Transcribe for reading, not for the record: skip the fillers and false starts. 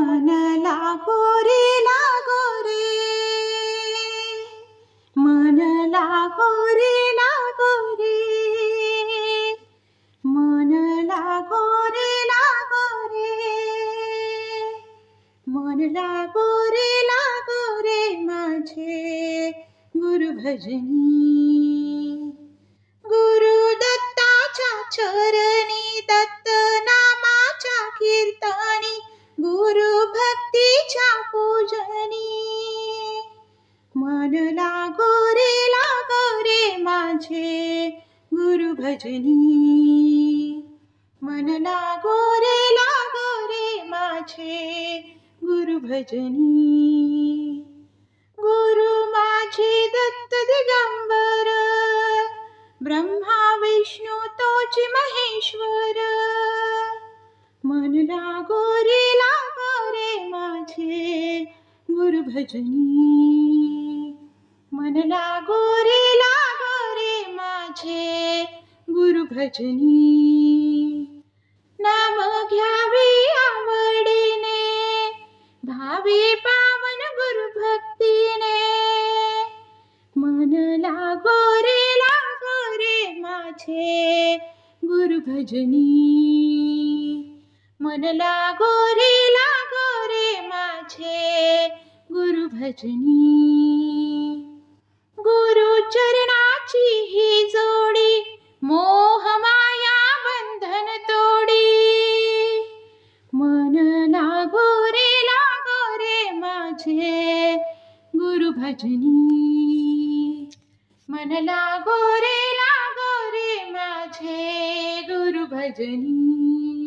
मन लागो रे लागो रे, मन लागो रे लागो रे, मन लागो रे लागो रे, मन लागो रे माझे गुरु भजनी. गुरु दत्ताच्या चरणी, दत्त नामाच्या कीर्तनी, गुरु भक्तीच्या पूजनी. मन लागो रे माझे गुरु भजनी. मन लागो रे माझे गुरु भजनी. गुरु माझे दत्त दिगंबर, ब्रह्मा विष्णू तोच महेश्वर. मन लागो रे माझे गुरु भजनी. मन लागो रे माझे गुरु भजनी. नाम घ्यावे आवडीने, भावे पावन गुरु भक्तीने. मन लागो रे माझे गुरु भजनी. मन लागो रे माझे गुरु भजनी. गुरु चरणाची ही जोडी, मोह माया बंधन तोडी. मन लागो रे माझे गुरु भजनी. मन लागो रे माझे गुरु भजनी.